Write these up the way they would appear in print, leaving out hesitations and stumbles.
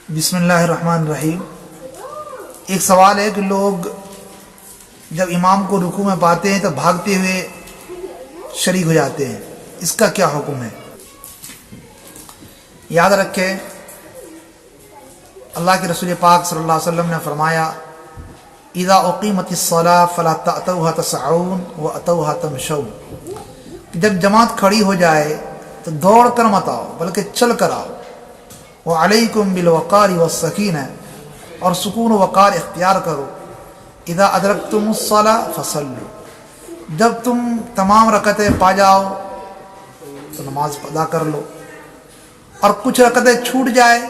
بسم اللہ الرحمن الرحیم۔ ایک سوال ہے کہ لوگ جب امام کو رکوع میں پاتے ہیں تو بھاگتے ہوئے شریک ہو جاتے ہیں، اس کا کیا حکم ہے؟ یاد رکھیں، اللہ کے رسول پاک صلی اللہ علیہ وسلم نے فرمایا اذا اقیمت الصلاۃ فلا تأتوها تسعون واتوها تمشون، جب جماعت کھڑی ہو جائے تو دوڑ کر مت آؤ بلکہ چل کر آؤ۔ وعلیکم بالوقار والسکینہ، اور سکون و وقار اختیار کرو۔ اذا ادرکتم الصلاۃ فصلوا، جب تم تمام رکعتیں پا جاؤ تو نماز ادا کر لو، اور کچھ رکعتیں چھوٹ جائے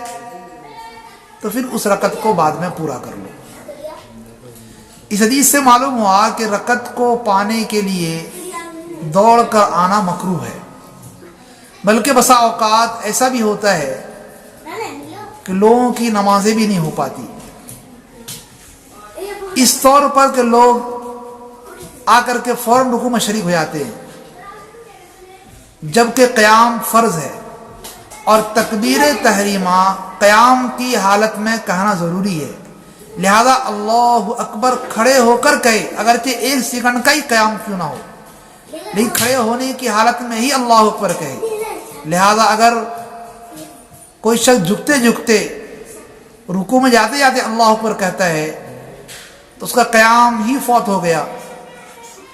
تو پھر اس رکعت کو بعد میں پورا کر لو۔ اس حدیث سے معلوم ہوا کہ رکعت کو پانے کے لیے دوڑ کر آنا مکروہ ہے، بلکہ بسا اوقات ایسا بھی ہوتا ہے کہ لوگوں کی نمازیں بھی نہیں ہو پاتی، اس طور پر کہ لوگ آ کر کے فوراً رکوع میں شریک ہو جاتے ہیں، جبکہ قیام فرض ہے اور تکبیر تحریمہ قیام کی حالت میں کہنا ضروری ہے، لہذا اللہ اکبر کھڑے ہو کر کہے، اگرچہ ایک سیکنڈ کا ہی قیام کیوں نہ ہو، لیکن کھڑے ہونے کی حالت میں ہی اللہ اکبر کہے۔ لہذا اگر کوئی شخص جھکتے جھکتے رکوع میں جاتے جاتے اللہ اکبر کہتا ہے تو اس کا قیام ہی فوت ہو گیا،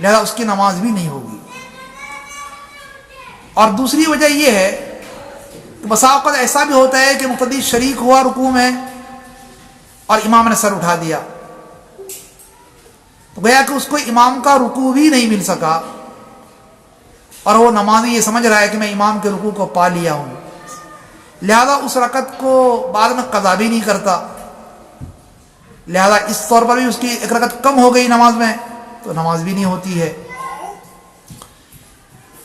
لہذا اس کی نماز بھی نہیں ہوگی۔ اور دوسری وجہ یہ ہے کہ بسا اوقات ایسا بھی ہوتا ہے کہ مقتدی شریک ہوا رکوع میں اور امام نے سر اٹھا دیا، تو گویا کہ اس کو امام کا رکوع بھی نہیں مل سکا، اور وہ نمازی یہ سمجھ رہا ہے کہ میں امام کے رکوع کو پا لیا ہوں، لہذا اس رکعت کو بعد میں قضا بھی نہیں کرتا، لہذا اس طور پر بھی اس کی ایک رکعت کم ہو گئی نماز میں تو نماز بھی نہیں ہوتی ہے۔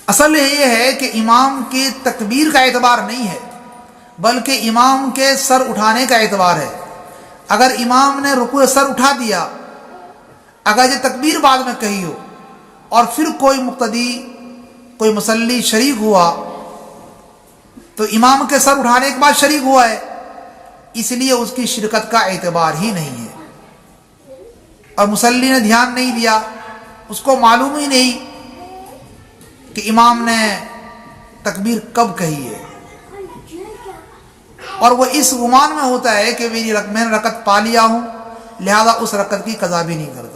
اصل یہ ہے کہ امام کی تکبیر کا اعتبار نہیں ہے، بلکہ امام کے سر اٹھانے کا اعتبار ہے۔ اگر امام نے رکوع سر اٹھا دیا، اگر یہ تکبیر بعد میں کہی ہو، اور پھر کوئی مقتدی کوئی مصلی شریک ہوا تو امام کے سر اٹھانے کے بعد شریک ہوا ہے، اس لیے اس کی شرکت کا اعتبار ہی نہیں ہے، اور مصلی نے دھیان نہیں دیا، اس کو معلوم ہی نہیں کہ امام نے تکبیر کب کہی ہے، اور وہ اس گمان میں ہوتا ہے کہ میں نے رکعت پا لیا ہوں، لہذا اس رکعت کی قضا بھی نہیں کرتا۔